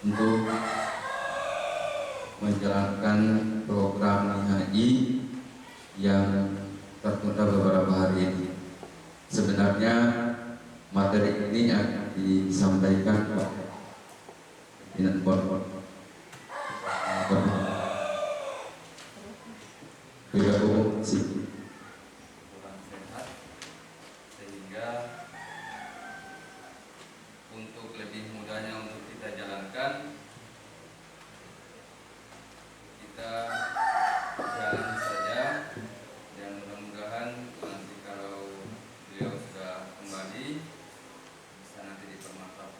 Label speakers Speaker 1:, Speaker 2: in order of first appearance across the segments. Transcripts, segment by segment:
Speaker 1: untuk menjalankan program HI yang tertunda beberapa hari ini. Sebenarnya materi ini akan disampaikan pimpinan Bidang Umum
Speaker 2: sehingga untuk lebih mudahnya untuk kita jalankan, kita jalan saja dan mudah-mudahan nanti kalau beliau sudah kembali bisa nanti dipermantap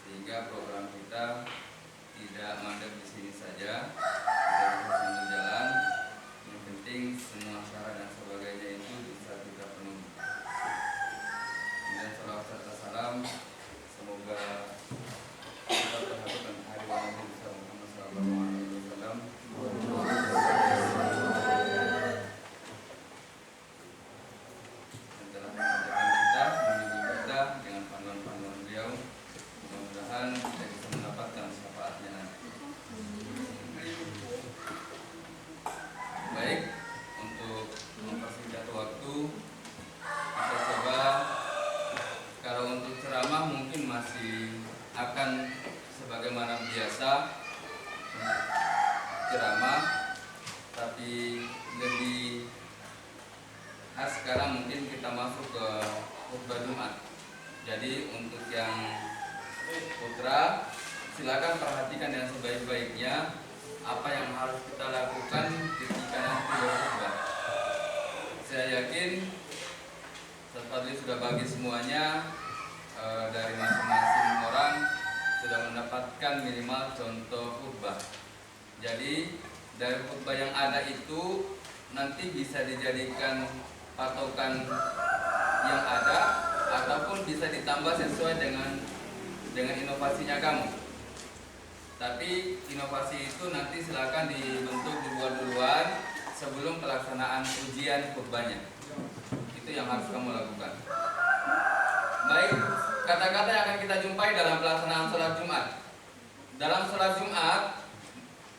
Speaker 2: sehingga program kita tidak mandek di sini saja, kita bisa sambil jalan. Yang penting semua syarat dan sebagainya itu bisa kita penuhi. Dan salawat serta salam semoga kita terhadap hari Nabi Muhammad SAW yang telah mengajarkan kita, membimbing kita dengan panduan-panduan beliau. Mudah-mudahan kita bisa mendapatkan syafaatnya nanti. Baik, untuk mempersingkat waktu, kita coba. Kalau untuk ceramah mungkin masih akan sebagaimana biasa ceramah, tapi lebih khas sekarang mungkin kita masuk ke khutbah Jumat. Jadi untuk yang putra silakan perhatikan yang sebaik-baiknya apa yang harus kita lakukan ketika nanti berkhutbah. Saya yakin Ustaz Fadli sudah bagi semuanya dari masing-masing orang sudah mendapatkan minimal contoh khutbah. Jadi dari khutbah yang ada itu nanti bisa dijadikan patokan yang ada ataupun bisa ditambah sesuai dengan inovasinya kamu. Tapi inovasi itu nanti silakan dibuat duluan sebelum pelaksanaan ujian khutbahnya. Itu yang harus kamu lakukan. Baik, kata-kata yang akan kita jumpai dalam pelaksanaan sholat Jumat. Dalam sholat Jumat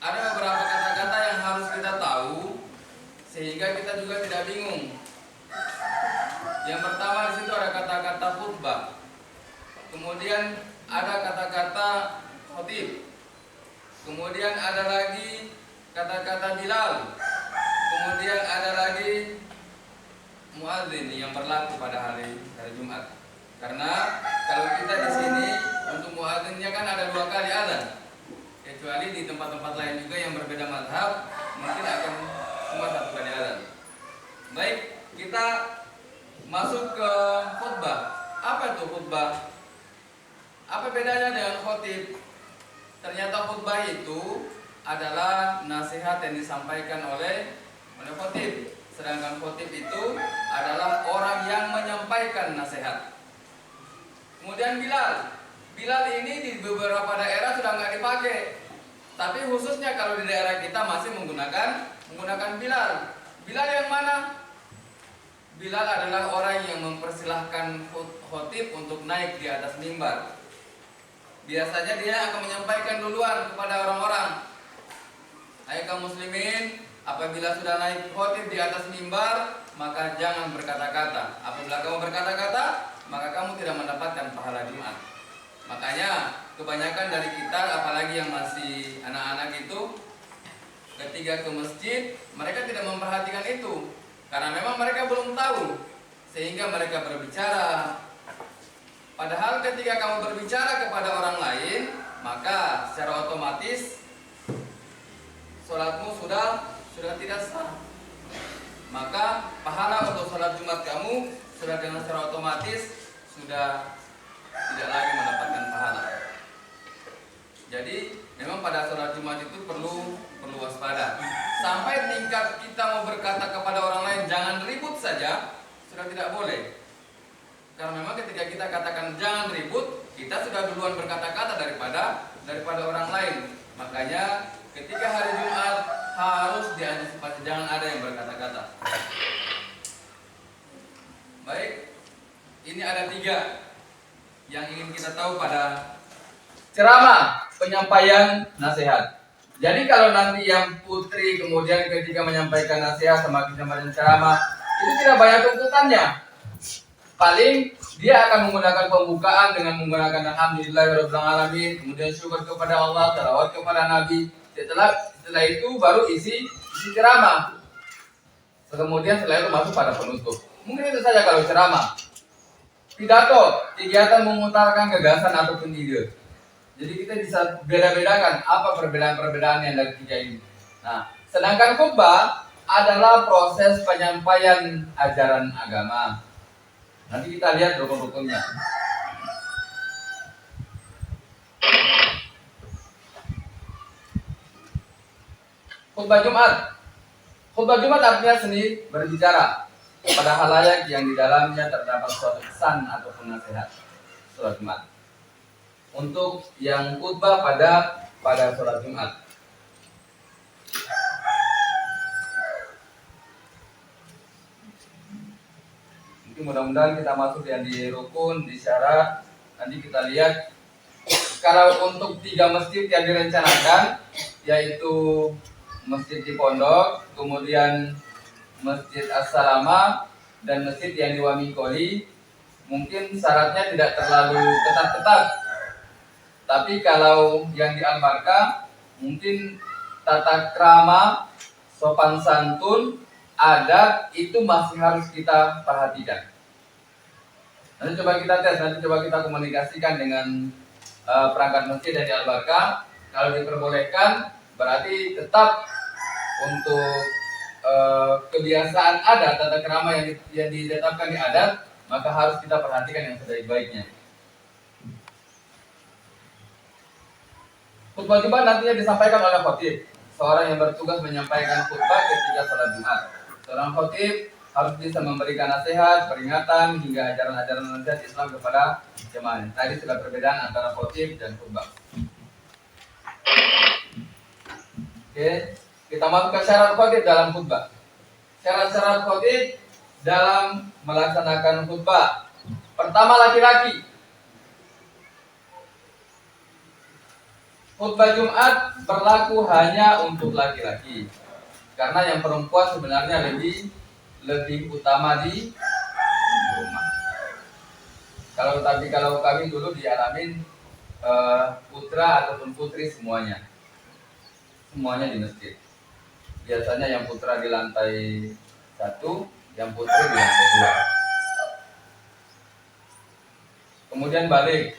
Speaker 2: ada beberapa kata-kata yang harus kita tahu sehingga kita juga tidak bingung. Yang pertama di situ ada kata-kata khutbah. Kemudian ada kata-kata khotib. Kemudian ada lagi kata-kata Bilal. Kemudian ada lagi muadzin yang berlaku pada hari Jumat. Karena kalau kita di sini untuk muadzinnya kan ada 2 kali azan. Kecuali di tempat-tempat lain juga yang berbeda mazhab mungkin akan cuma 1 kali azan. Baik, kita masuk ke khutbah. Apa itu khutbah? Apa bedanya dengan khotib? Ternyata khutbah itu adalah nasihat yang disampaikan oleh khotib. Sedangkan khotib itu adalah orang yang menyampaikan nasihat. Kemudian Bilal ini di beberapa daerah sudah nggak dipakai. Tapi khususnya kalau di daerah kita masih menggunakan Bilal. Bilal yang mana? Bilal adalah orang yang mempersilahkan khotib untuk naik di atas mimbar. Biasanya dia akan menyampaikan duluan kepada orang-orang. Hai kaum muslimin, apabila sudah naik khotib di atas mimbar, maka jangan berkata-kata. Apabila kamu berkata-kata, maka kamu tidak mendapatkan pahala Jumat. Makanya kebanyakan dari kita, apalagi yang masih anak-anak itu, ketika ke masjid, mereka tidak memperhatikan itu. Karena memang mereka belum tahu, sehingga mereka berbicara. Padahal ketika kamu berbicara kepada orang lain, maka secara otomatis sholatmu sudah tidak sah. Maka pahala untuk sholat Jumat kamu sudah dengan secara otomatis sudah tidak lagi mendapatkan pahala. Jadi memang pada sholat Jumat itu perlu waspada. Sampai tingkat kita mau berkata kepada orang lain jangan ribut saja sudah tidak boleh. Karena memang ketika kita katakan jangan ribut, kita sudah duluan berkata-kata daripada orang lain. Makanya ketika hari Jumat harus diantisipasi, jangan ada yang berkata-kata. Baik, ini ada 3 yang ingin kita tahu pada ceramah. penyampaian nasihat. Jadi kalau nanti yang putri kemudian ketika menyampaikan nasihat sama menyampaikan ceramah itu tidak banyak tuntutannya. Paling dia akan menggunakan pembukaan dengan menggunakan alhamdulillahirabbil alamin, kemudian syukur kepada Allah, salawat kepada Nabi. Setelah itu baru isi ceramah. Kemudian setelah itu masuk pada penutup. Mungkin itu saja kalau ceramah. Pidato, kegiatan memutarkan gagasan ataupun ide. Jadi kita bisa beda-bedakan apa perbedaan-perbedaan yang dari tiga ini. Nah, sedangkan khutbah adalah proses penyampaian ajaran agama. Nanti kita lihat rukun-rukunnya. Khutbah Jumat. Khutbah Jumat artinya seni berbicara pada halayak yang di dalamnya terdapat suatu pesan ataupun nasihat. Sholat Jumat. Untuk yang khutbah pada sholat Jumat. Mungkin mudah-mudahan kita masuk yang di rukun, di syarat. Nanti kita lihat kalau untuk 3 masjid yang direncanakan, yaitu masjid di pondok, kemudian masjid As-Salama dan masjid yang di Wamikoli, mungkin syaratnya tidak terlalu ketat-ketat. Tapi kalau yang di Al-Barkah mungkin tata krama, sopan santun, adat itu masih harus kita perhatikan. Nanti coba kita tes, nanti coba kita komunikasikan dengan perangkat masjid dari Al-Barkah. Kalau diperbolehkan berarti tetap untuk kebiasaan adat, tata krama yang ditetapkan di adat, maka harus kita perhatikan yang sebaik-baiknya. Khutbah Jumat nantinya disampaikan oleh khatib, seorang yang bertugas menyampaikan khutbah ketika salat Jumat. Seorang khatib harus bisa memberikan nasihat, peringatan hingga ajaran-ajaran nasihat Islam kepada jemaah. Tadi sudah perbedaan antara khatib dan khutbah. Oke, kita masuk ke syarat khatib dalam khutbah. Syarat-syarat khatib dalam melaksanakan khutbah. Pertama, laki-laki. Khutbah Jumat berlaku hanya untuk laki-laki, karena yang perempuan sebenarnya lebih utama di rumah. Kalau kami dulu dialamin putra ataupun putri semuanya di masjid. Biasanya yang putra di lantai 1, yang putri di lantai 2. Kemudian balik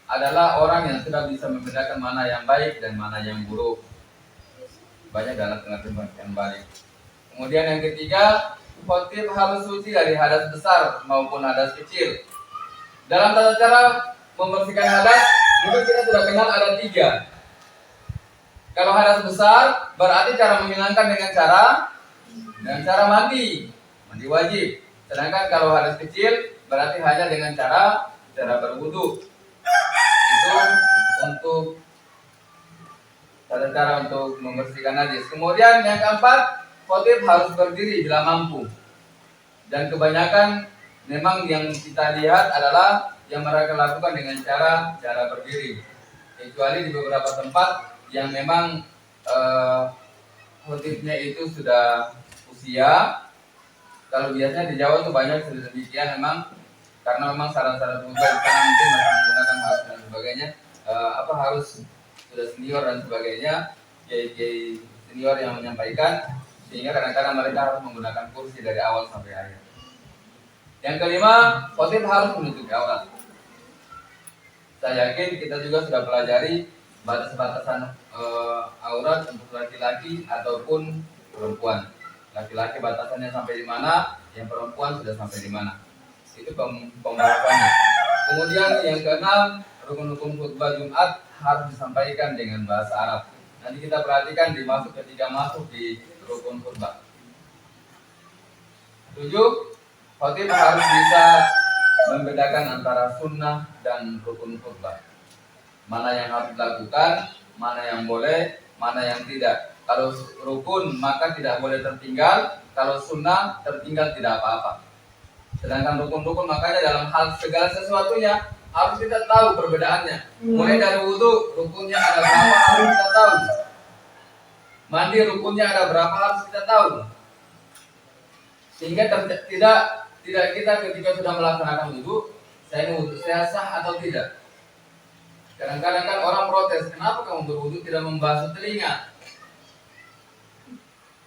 Speaker 2: adalah orang yang sudah bisa membedakan mana yang baik dan mana yang buruk. Banyak dalam pengertian yang balik. Kemudian yang ketiga, khatib harus suci dari hadas besar maupun hadas kecil. Dalam tata cara membersihkan hadas, mungkin kita sudah kenal ada 3. Kalau hadas besar, berarti cara menghilangkan dengan cara mandi wajib. Sedangkan kalau hadas kecil, berarti hanya dengan cara berwudu. Itu untuk tata cara untuk membersihkan najis. Kemudian yang keempat, khatib harus berdiri bila mampu. Dan kebanyakan memang yang kita lihat adalah yang mereka lakukan dengan cara berdiri. Kecuali di beberapa tempat yang memang khatibnya itu sudah usia. Kalau biasanya di Jawa itu banyak sedemikian memang, karena memang syarat-syarat khutbah di sana mungkin masih menggunakan harus dan sebagainya, harus sudah senior dan sebagainya, kiai senior yang menyampaikan, sehingga kadang-kadang mereka harus menggunakan kursi dari awal sampai akhir. Yang kelima, khatib harus menutupi aurat. Saya yakin kita juga sudah pelajari batas-batasan aurat untuk laki-laki ataupun perempuan. Laki-laki batasannya sampai di mana, yang perempuan sudah sampai di mana. Itu pembahasannya. Kemudian yang keenam, rukun-rukun khutbah Jumat harus disampaikan dengan bahasa Arab. Nanti kita perhatikan ketika masuk di rukun khutbah. 7, khatib harus bisa membedakan antara sunnah dan rukun khutbah. Mana yang harus dilakukan, mana yang boleh, mana yang tidak. Kalau rukun maka tidak boleh tertinggal, kalau sunnah tertinggal tidak apa-apa. Sedangkan rukun-rukun makanya dalam hal segala sesuatunya harus kita tahu perbedaannya. Mulai dari wudhu, rukunnya ada berapa harus kita tahu. Mandi rukunnya ada berapa harus kita tahu. Sehingga tidak kita ketika sudah melaksanakan wudhu, saya sah atau tidak. Kadang-kadang kan orang protes, kenapa kamu berwudhu tidak membasuh telinga?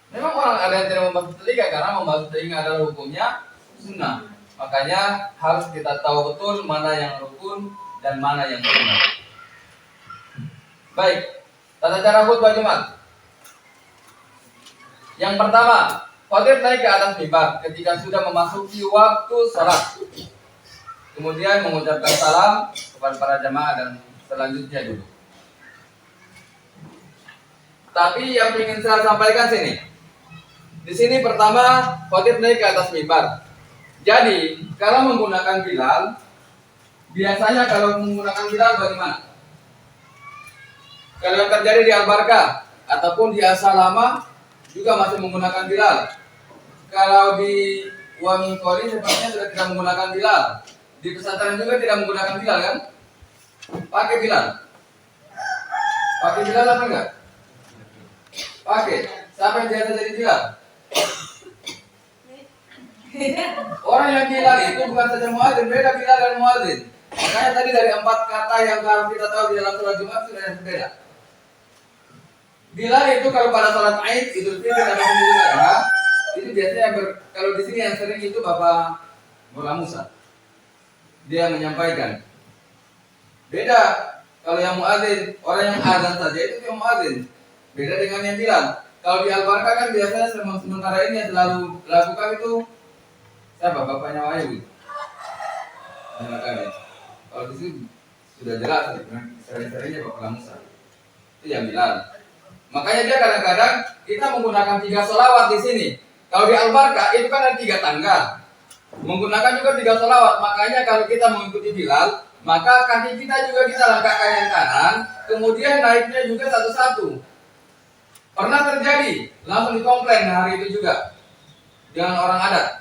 Speaker 2: Memang orang ada yang tidak membasuh telinga karena membasuh telinga adalah hukumnya sunnah. Makanya harus kita tahu betul mana yang rukun dan mana yang sunnah. Baik, tata cara khutbah Jumat. Yang pertama, khatib naik ke atas mimbar ketika sudah memasuki waktu salat. Kemudian mengucapkan salam kepada para jamaah dan selanjutnya dulu. Tapi yang ingin saya sampaikan sini. Di sini pertama khatib naik ke atas mimbar. Jadi kalau menggunakan Bilal, biasanya kalau menggunakan Bilal bagaimana? Kalau yang terjadi di Al-Barkah ataupun di As-Salamah juga masih menggunakan Bilal. Kalau di Wangi Kori sepertinya sudah tidak menggunakan Bilal. Di pesantren juga tidak menggunakan Bilal kan? Pakai Bilal. Pakai Bilal apa enggak? Pakai. Siapa yang biasa jadi Bilal? Orang yang Bilal itu bukan saja muadzin, beda Bilal dan muadzin. Makanya tadi dari 4 kata yang harus kita tahu di dalam sholat Jumat sudah yang berbeda. Bilal itu kalau pada sholat Aid, Idul Fitri dan Idul Adha, itu biasanya kalau di sini yang sering itu Bapak Bola Musa. Dia menyampaikan. Beda kalau yang muadzin, orang yang azan saja itu yang muadzin. Beda dengan yang Bilal. Kalau di Al-Barkah kan biasanya sementara ini yang selalu lakukan itu siapa? Bapaknya Wahyu. Kalau di sini sudah jelas, sering-seringnya Bapak Musa. Itu yang Bilal. Makanya dia kadang-kadang kita menggunakan 3 sholawat di sini. Kalau di Al-Barkah itu kan ada 3 tangga. Menggunakan juga 3 sholawat. Makanya kalau kita mengikuti Bilal, maka kaki kita juga kita langkahkan yang kanan, kemudian naiknya juga satu-satu. Pernah terjadi, langsung dikomplain hari itu juga dengan orang adat.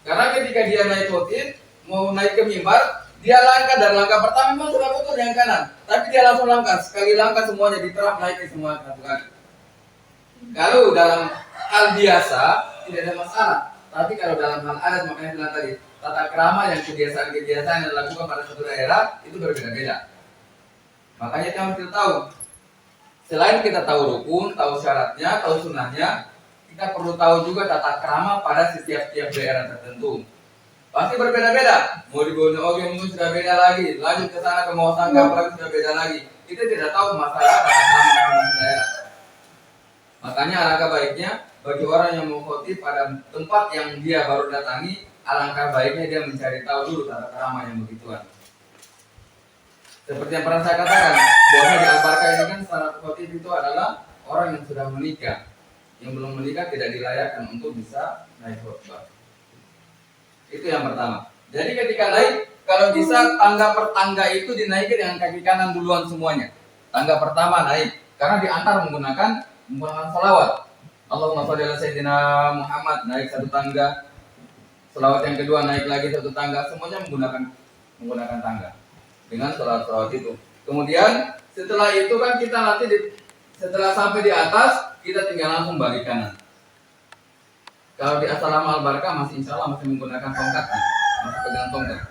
Speaker 2: Karena ketika dia naik khotib, mau naik ke mimbar, dia langkah dan langkah pertama memang sudah betul yang kanan, tapi dia langsung langkah, sekali langkah semuanya diterap naik ke semua satu kali. Kalau dalam hal biasa tidak ada masalah, tapi kalau dalam hal adat makanya bilang tadi tata krama yang kebiasaan-kebiasaan yang dilakukan pada suatu daerah itu berbeda-beda. Makanya kita harus tahu. Selain kita tahu rukun, tahu syaratnya, tahu sunnahnya, kita perlu tahu juga tata krama pada setiap daerah tertentu. Pasti berbeda-beda. Mau di Bonoge mungkin sudah beda lagi. Lanjut ke sana ke Mawasangka apalagi sudah beda lagi. Kita tidak tahu masalah tata krama masing-masing daerah. Makanya alangkah baiknya bagi orang yang mau khotib pada tempat yang dia baru datangi, alangkah baiknya dia mencari tahu dulu tata krama yang begituan. Seperti yang pernah saya katakan, bahwa di Al-Barkah ini kan syarat khotib itu adalah orang yang sudah menikah. Yang belum menikah tidak dilayakkan untuk bisa naik khutbah. Itu yang pertama. Jadi ketika naik, kalau bisa tangga per tangga itu dinaiki dengan kaki kanan duluan semuanya. Tangga pertama naik, karena diantar menggunakan salawat. Allahumma sholli ala sayyidina Muhammad, naik satu tangga. Salawat yang kedua naik lagi satu tangga, semuanya menggunakan tangga dengan salawat itu. Kemudian setelah itu kan kita nanti setelah sampai di atas kita tinggal langsung balik kanan. Kalau di As-Salamah Al-Barkah masih insya Allah masih menggunakan tongkat, masih pegang tongkat.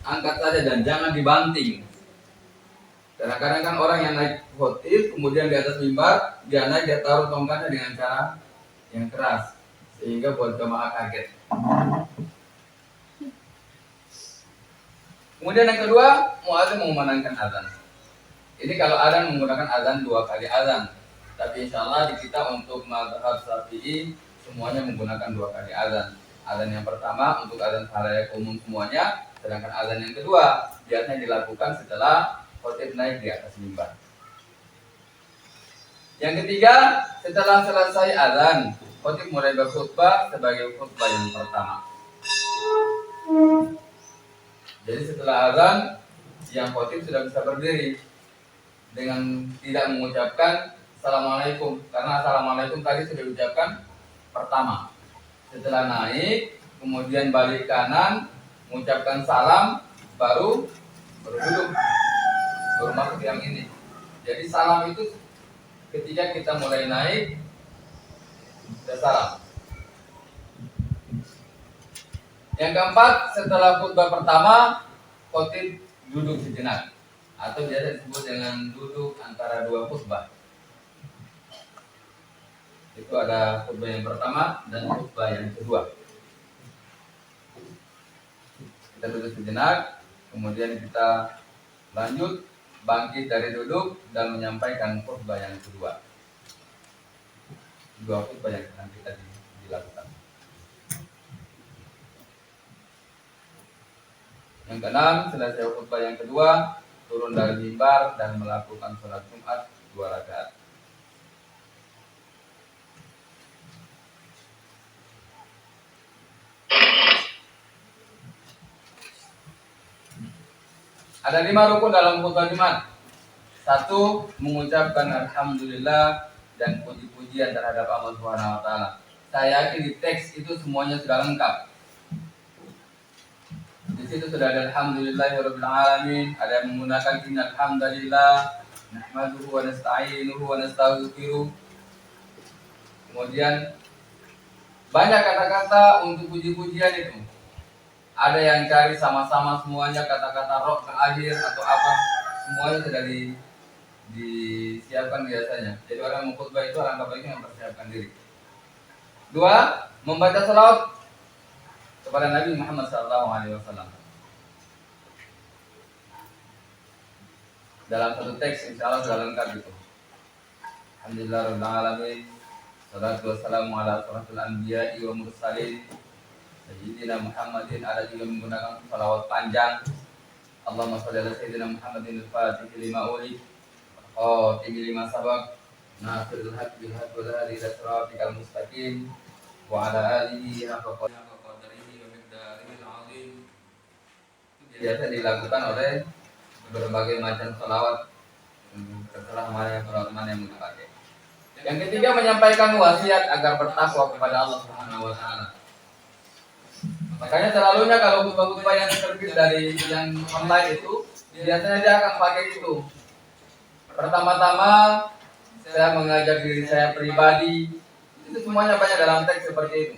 Speaker 2: Angkat saja dan jangan dibanting. Kadang-kadang kan orang yang naik khotib kemudian di atas mimbar dia naik dia taruh tongkatnya dengan cara yang keras sehingga buat jemaah kaget. Kemudian yang kedua, muadzin mengumandangkan azan. Ini kalau azan menggunakan azan 2 kali azan. Tapi insya Allah di kita untuk mazhab Syafi'i semuanya menggunakan 2 kali azan. Azan yang pertama untuk azan khalayak umum semuanya, sedangkan azan yang kedua biasanya dilakukan setelah khotib naik di atas mimbar. Yang ketiga, setelah selesai azan, khotib mulai berkhutbah sebagai khutbah yang pertama. Jadi setelah azan, yang khotib sudah bisa berdiri dengan tidak mengucapkan Assalamualaikum, karena Assalamualaikum tadi sudah diucapkan pertama. Setelah naik, kemudian balik kanan, mengucapkan salam, baru baru duduk, baru masuk yang ini. Jadi salam itu ketika kita mulai naik, kita salam. Yang keempat, setelah khutbah pertama, khotib duduk sejenak atau biasa disebut dengan duduk antara dua khutbah. Itu ada khutbah yang pertama dan khutbah yang kedua. Kita duduk sejenak, kemudian kita lanjut bangkit dari duduk dan menyampaikan khutbah yang kedua. Dua khutbah yang akan kita dilakukan. Yang keenam, selesai khutbah yang kedua, turun dari mimbar dan melakukan sholat Jumat 2 rakaat. Ada 5 rukun dalam khutbah Jumat. 1. Mengucapkan alhamdulillah dan puji-pujian terhadap Allah Subhanahu wa taala. Saya yakin di teks itu semuanya sudah lengkap. Di situ sudah ada alhamdulillahirabbil alamin, ada yang menggunakan innal hamdalillah nahmaduhu wa nasta'inuhu wa nastaghfiruh. Kemudian banyak kata-kata untuk puji-pujian itu. Ada yang cari sama-sama semuanya kata-kata roh ke akhir atau apa, semuanya sudah disiapkan biasanya. Jadi orang yang mengkhutbah itu alangkah baiknya mempersiapkan diri. 2. Membaca salawat kepada Nabi Muhammad SAW. Dalam satu teks insya Allah sudah lengkap itu. Alhamdulillahirabbil alamin. Salatu wassalamu ala asyrafil anbiya'i wa mursalin Sayyidina Muhammadin. Ada juga menggunakan salawat panjang. Allahumma shalli ala Sayyidina Muhammadin al-Fatih lima ulid khatimi lima sabaq nasirul haqq bil haqq wal hadi ila siratikal mustaqim wa ala alihi haqqa qadrihi wa miqdarihi al-azim. Biasa dilakukan oleh berbagai macam salawat, terserah mana yang dipakai. Yang ketiga, menyampaikan wasiat agar bertakwa kepada Allah Subhanahu wa taala. Makanya selalunya kalau khutbah-khutbah yang terbit dari yang online itu biasanya dia akan pakai itu. Pertama-tama saya mengajak diri saya pribadi, itu semuanya banyak dalam teks seperti itu.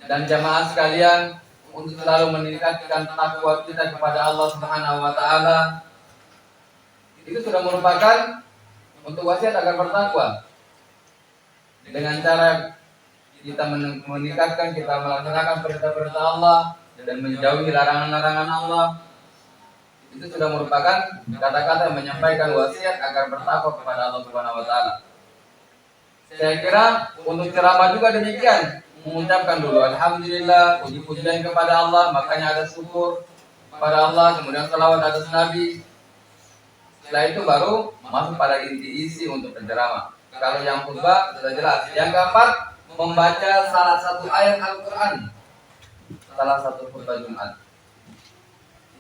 Speaker 2: Dan jamaah sekalian, untuk selalu meningkatkan takwa kita kepada Allah Subhanahu wa taala, itu sudah merupakan untuk wasiat agar bertakwa. Dengan cara kita meningkatkan, kita melaksanakan perintah-perintah Allah dan menjauhi larangan-larangan Allah, itu sudah merupakan kata-kata yang menyampaikan wasiat agar bertakwa kepada Allah Subhanahu wa taala. Saya kira untuk ceramah juga demikian, mengucapkan dulu alhamdulillah, puji-pujian kepada Allah, makanya ada syukur kepada Allah, kemudian salawat atas Nabi. Setelah itu baru masuk pada inti isi untuk penceramah. Kalau yang khutbah sudah jelas. Yang keempat, membaca salah satu ayat Al-Quran, salah satu khutbah Jumat.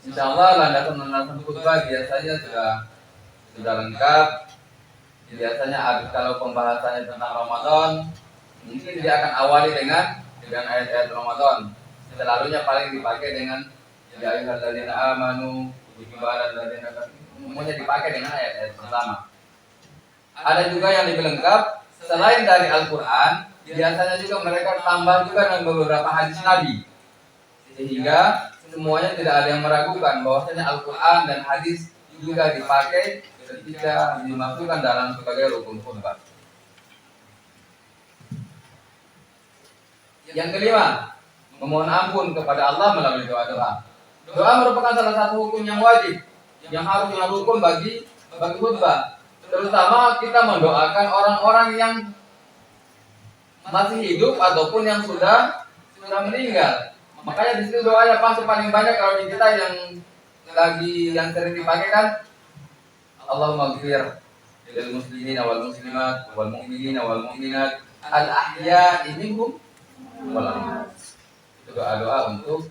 Speaker 2: Insya Allah landasan khutbah biasanya sudah lengkap. Biasanya kalau pembahasannya tentang Ramadan, mungkin dia akan awali dengan ayat-ayat Ramadan. Selalunya paling dipakai dengan ya ayyuhalladzina amanu kutiba alalladzina semuanya dipakai dengan ayat-ayat pertama. Ada juga yang lebih lengkap, selain dari Al-Quran, biasanya juga mereka tambah juga dengan beberapa hadis Nabi, sehingga semuanya tidak ada yang meragukan bahwasanya Al-Quran dan hadis juga dipakai ketika dimasukkan dalam sebagai rukun khutbah. Yang kelima, memohon ampun kepada Allah melalui doa-doa. Doa merupakan salah satu hukum yang wajib, yang harus rukun bagi khutbah. Terutama kita mendoakan orang-orang yang masih hidup ataupun yang sudah meninggal. Makanya di situ doanya pasti paling banyak kalau di kita yang sering dipakai kan Allahumma ighfir lil muslimina wal muslimat wal mu'minina wal mu'minat al ahya'i minhum wal amwat. Itu doa-doa untuk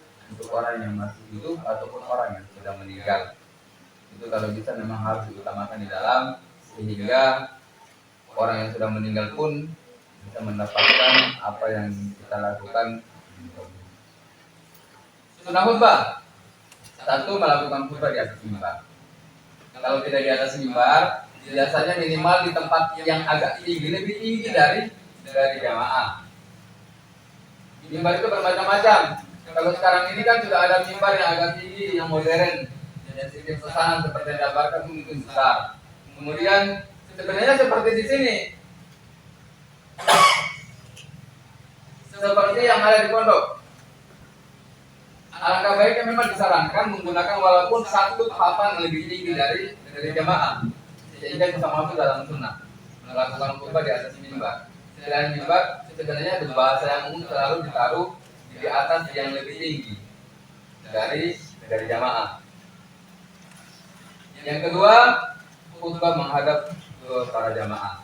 Speaker 2: orang yang masih hidup ataupun orang yang sudah meninggal. Itu kalau bisa memang harus diutamakan di dalam, sehingga orang yang sudah meninggal pun bisa mendapatkan apa yang kita lakukan. Sunnah khutbah. 1. Satu, melakukan khutbah di atas mimbar. Kalau tidak di atas mimbar, biasanya minimal di tempat yang agak tinggi, lebih tinggi dari jamaah. Mimbar itu bermacam-macam. Kalau sekarang ini kan sudah ada mimbar yang agak tinggi, yang modern, dan sistem pesanan seperti yang digambarkan mungkin besar. Kemudian sebenarnya seperti di sini, seperti yang ada di pondok. Alangkah baiknya memang disarankan menggunakan walaupun satu papan lebih tinggi dari jamaah, sehingga bisa masuk dalam sunnah melakukan khutbah di atas mimbar. Selain mimbar, sebenarnya bahasa yang umum selalu ditaruh di atas yang lebih tinggi dari jamaah. Yang kedua, khutbah menghadap ke para jamaah.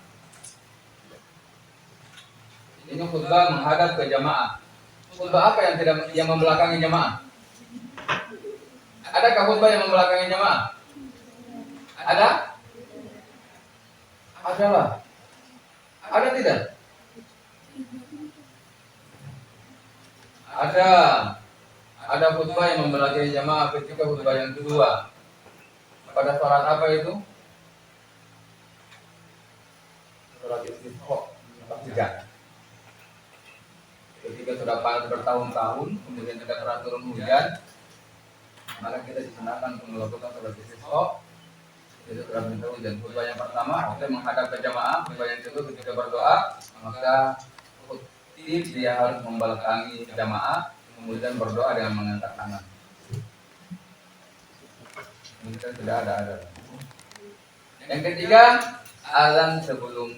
Speaker 2: Ini khutbah menghadap ke jamaah. Khutbah apa yang membelakangi jamaah? Adakah khutbah yang membelakangi jamaah? Ada? Adalah. Ada tidak? Ada khutbah yang membelakangi jamaah ketika khutbah yang kedua. Pada sholat apa itu? Sholat istisqa, hujan. Ketika sudah panas bertahun-tahun, kemudian tidak pernah turun hujan, maka kita disunahkan untuk melakukan sholat istisqa. Itu sudah minta hujan. Khutbah yang pertama kita menghadap ke jamaah. Khutbah yang kedua ketika berdoa, maka khutib dia harus membelakangi jamaah, kemudian berdoa dengan mengangkat tangan. Mungkin sudah ada. Yang ketiga, azan sebelum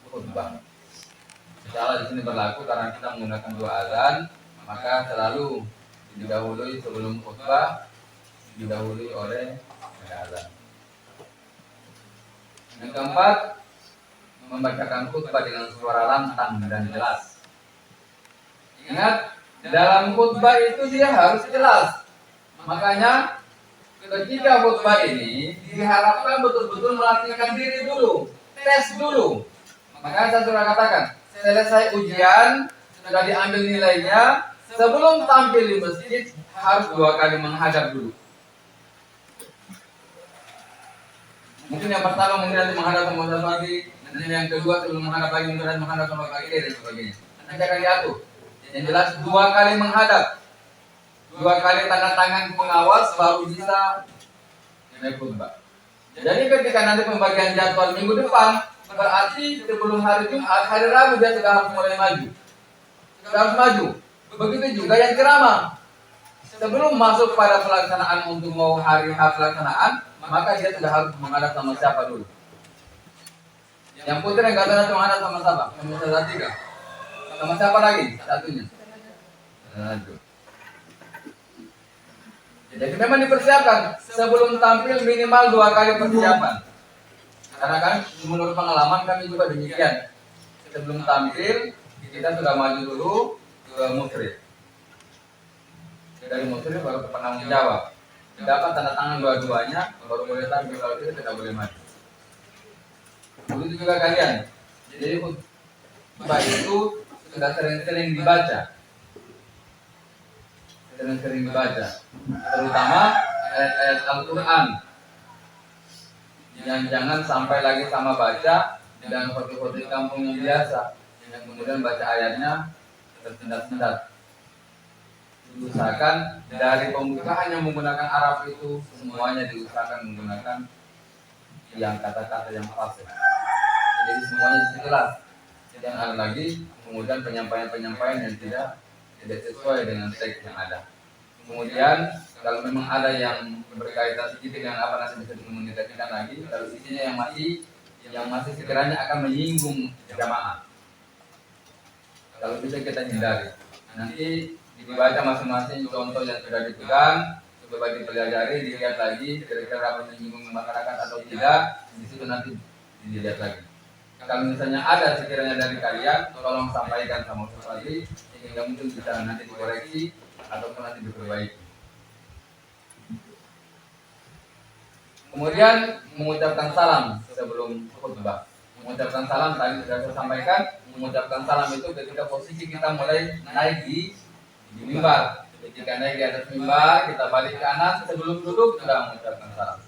Speaker 2: khutbah. Insyaallah di sini berlaku karena kita menggunakan dua azan, maka selalu didahului sebelum khutbah didahului oleh azan. Yang keempat, membacakan khutbah dengan suara lantang dan jelas. Ingat, dalam khutbah itu dia harus jelas. Makanya ketika khutbah ini diharapkan betul-betul melatihkan diri dulu, tes dulu. Makanya saya sudah katakan, selesai ujian, sudah diambil nilainya, sebelum tampil di masjid harus 2 kali menghadap dulu. Mungkin yang pertama mungkin nanti menghadap ke Ustaz lagi, nanti yang kedua sebelum menghadap lagi mungkin nanti menghadap ke Ustaz lagi dan sebagainya. Nanti akan diatur. Yang jelas 2 kali menghadap, 2 kali tanda tangan pengawas baru bisa naik khutbah. Jadi ketika nanti pembagian jadwal minggu depan, berarti sebelum hari Jumat, hari Rabu dia sudah harus mulai maju. Sudah harus maju. Begitu juga yang ceramah. Sebelum masuk pada pelaksanaan untuk mau hari pelaksanaan, maka dia sudah harus menghadap sama siapa dulu. Yang putri yang kata nanti menghadap sama siapa? Sama salah 3. Sama siapa lagi? Satunya. Aduh. Jadi memang dipersiapkan sebelum tampil minimal 2 kali persiapan. Karena kan menurut pengalaman kami juga demikian. Sebelum tampil kita sudah maju dulu ke musyrif. Dari musyrif baru ke penanggung jawab. Dapat tanda tangan dua-duanya baru boleh tampil, kalau tidak boleh maju. Begitu juga kalian. Jadi khutbah itu sudah sering-sering dibaca. Sering-sering dibaca. Terutama ayat-ayat Al-Quran. Yang jangan sampai lagi sama baca dan khotib-khotib kampung yang biasa, yang kemudian baca ayatnya tersendat-sendat. Diusahakan dari pembukaan yang menggunakan Arab itu semuanya diusahakan menggunakan yang kata-kata yang fasih. Jadi semuanya jelas. Jangan ada lagi kemudian penyampaian-penyampaian yang tidak sesuai dengan teks yang ada. Kemudian kalau memang ada yang berkaitan sedikit dengan apa nanti bisa mendekatkan lagi, kalau isinya yang masih sekiranya akan menyinggung jamaah, kalau bisa kita hindari. Nanti dibaca masing-masing contoh yang sudah dipegang, coba dipelajari, dilihat lagi kira-kira apa menyinggung masyarakat atau tidak, di situ nanti dilihat lagi. Kalau misalnya ada sekiranya dari kalian, tolong sampaikan sama Ustaz lagi, sehingga mungkin bisa nanti dikoreksi ataupun nanti diperbaiki. Kemudian mengucapkan salam sebelum khutbah. Mengucapkan salam tadi sudah saya sampaikan. Mengucapkan salam itu ketika posisi kita mulai naik di mimbar. Ketika naik di atas mimbar, kita balik kanan, sebelum duduk sudah mengucapkan salam.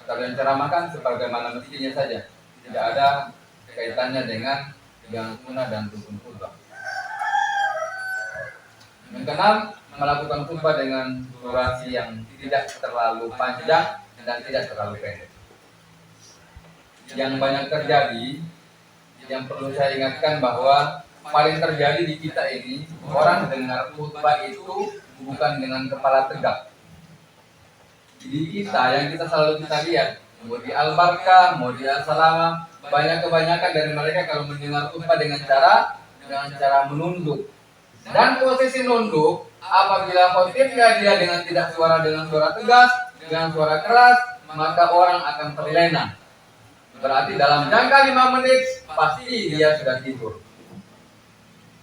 Speaker 2: Kalian ceramahkan sebagaimana mestinya saja, tidak ada kaitannya dengan yang sunnah dan rukun khutbah. Yang keenam, melakukan khutbah dengan durasi yang tidak terlalu panjang dan tidak terlalu pendek. Yang banyak terjadi, yang perlu saya ingatkan bahwa paling terjadi di kita ini, orang dengar khutbah itu bukan dengan kepala tegak. Di kita, yang kita selalu kita lihat, mau di Al-Barkah, mau di Al-Salamah, kebanyakan dari mereka kalau mendengar khutbah dengan cara menunduk. Dan posisi menunduk, apabila khotibnya dia dengan suara tegas, dengan suara keras, maka orang akan terlena. Berarti dalam jangka 5 menit pasti dia sudah tidur.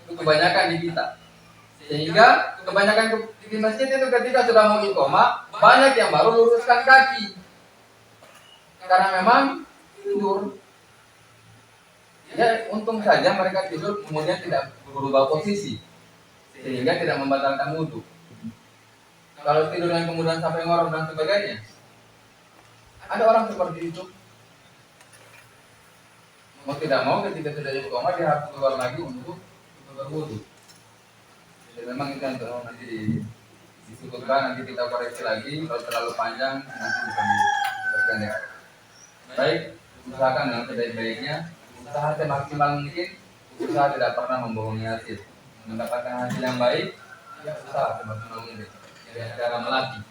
Speaker 2: Itu kebanyakan di kita. Sehingga kebanyakan di masjid itu ketika sudah mau iqamah, banyak yang baru luruskan kaki. Karena memang tidur. Ya untung saja mereka tidur kemudian tidak berubah posisi. Sehingga tidak membatalkan wudhu. Kalau tidur yang kemudian sampai ngorok dan sebagainya, ada orang seperti itu. Mau tidak mau ketika sudah iqamah dia harus keluar lagi untuk berwudhu. Jadi memang itu yang terlalu nanti disebutkan, nanti kita koreksi lagi. Kalau terlalu panjang nanti bisa diperpendek. Baik, usahakan dengan sebaik-baiknya, usaha semaksimal mungkin, usaha tidak pernah membohongi hasil. Mendapatkan hasil yang baik, ya usaha semaksimal mungkin. Dengan cara melatih.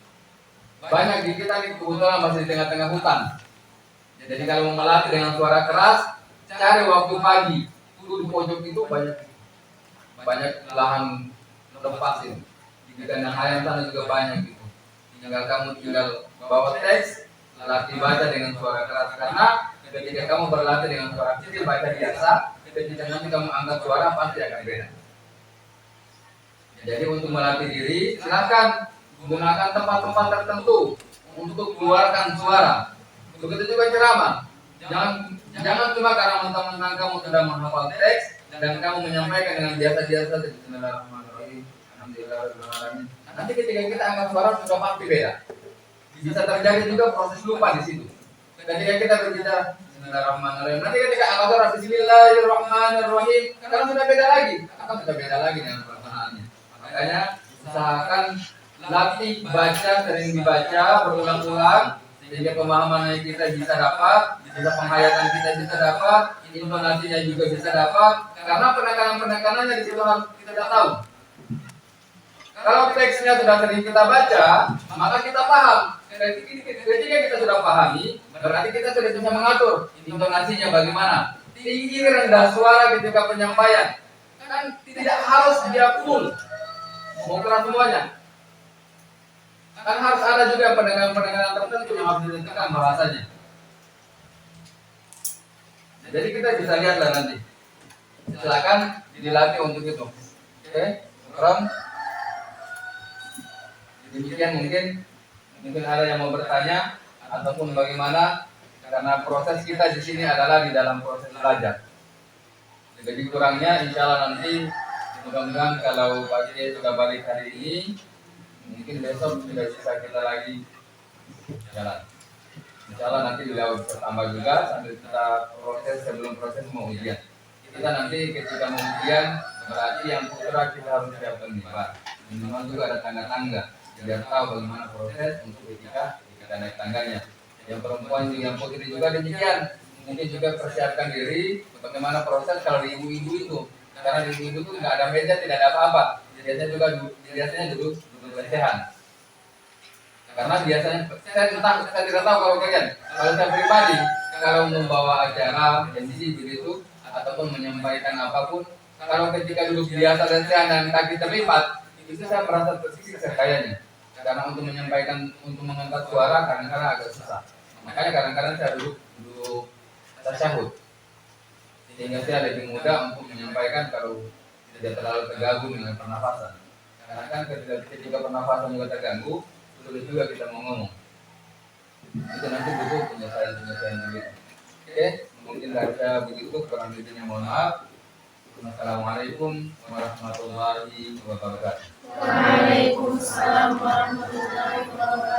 Speaker 2: Banyak di kita ini kebetulan masih di tengah-tengah hutan. Jadi kalau mau melatih dengan suara keras, cari waktu pagi. Itu di pojok itu banyak lahan lepas itu. Di kandang ayam sana juga banyak gitu. Tinggal bawa teks, latih baca dengan suara keras. Karena ketika kamu berlatih dengan suara kecil baca biasa, ketika nanti kamu angkat suara pasti akan beda. Jadi untuk melatih diri, silakan gunakan tempat-tempat tertentu untuk keluarkan suara. Begitu juga ceramah. Jangan cuma karena mentang-mentang kamu sudah menghafal teks dan kamu menyampaikan dengan biasa-biasa saja. Bismillahirrahmanirrahim. Alhamdulillahirrahmanirrahim. Nanti ketika kita angkat suara sudah pasti beda. Bisa terjadi juga proses lupa di situ. Ketika kita berbicara Bismillahirrahmanirrahim, nanti ketika angkat suara Bismillahirrahmanirrahim, kalau sudah beda lagi, akan sudah beda lagi dengan pelaksanaannya. Makanya usahakan latih baca, sering dibaca berulang-ulang sehingga pemahaman kita bisa dapat, bisa penghayatan kita bisa dapat, intonasinya juga bisa dapat. Karena penekanan-penekanannya di situ harus kita tahu. Kalau teksnya sudah sering kita baca, maka kita paham. Ketika kita sudah pahami, berarti kita sudah bisa mengatur intonasinya bagaimana. Tinggi rendah suara ketika penyampaian. Kan tidak harus dia full, mau keras semuanya. Kan harus ada juga pendengaran tertentu yang harus ditentukan bahasanya. Jadi kita bisa lihatlah nanti. Silakan dilatih untuk itu. Oke, Rom. Demikian mungkin ada yang mau bertanya ataupun bagaimana, karena proses kita di sini adalah di dalam proses belajar. Jadi kurangnya insya Allah nanti mudah-mudahan kalau Pak Kiai sudah balik hari ini, mungkin besok sudah bisa kita lagi jalan. Insya Allah nanti beliau bertambah juga sambil kita proses sebelum proses mau ujian. Kita nanti ketika mau ujian berarti yang putra kita harus siapkan mimbar. Minimal juga ada tangga-tangga biar tahu bagaimana proses untuk ketika naik tangganya. Yang perempuan juga, yang putri juga demikian. Mungkin juga persiapkan diri bagaimana proses kalau di ibu-ibu itu. Karena di ibu-ibu itu nggak ada meja, tidak ada apa-apa. Biasanya duduk lesehan. Karena biasanya saya tidak tahu kalau kalian. Kalau saya pribadi, kalau membawa acara MC begitu ataupun menyampaikan apapun, kalau ketika duduk biasa lesehan dan kaki terlipat, itu saya merasa tersiksa kayaknya. Karena untuk menyampaikan, untuk mengangkat suara kadang-kadang agak susah. Makanya kadang-kadang saya duduk tasyahud, sehingga saya lebih mudah untuk menyampaikan kalau tidak terlalu terganggu dengan pernafasan. Karena kan ketika pernafasan juga terganggu, sulit juga kita mau ngomong. Itu nanti butuh penyelesaian begitu. Oke, mungkin dari saya begitu, kurang lebihnya mohon maaf. Assalamualaikum warahmatullahi wabarakatuh.
Speaker 3: Waalaikumsalam warahmatullahi wabarakatuh.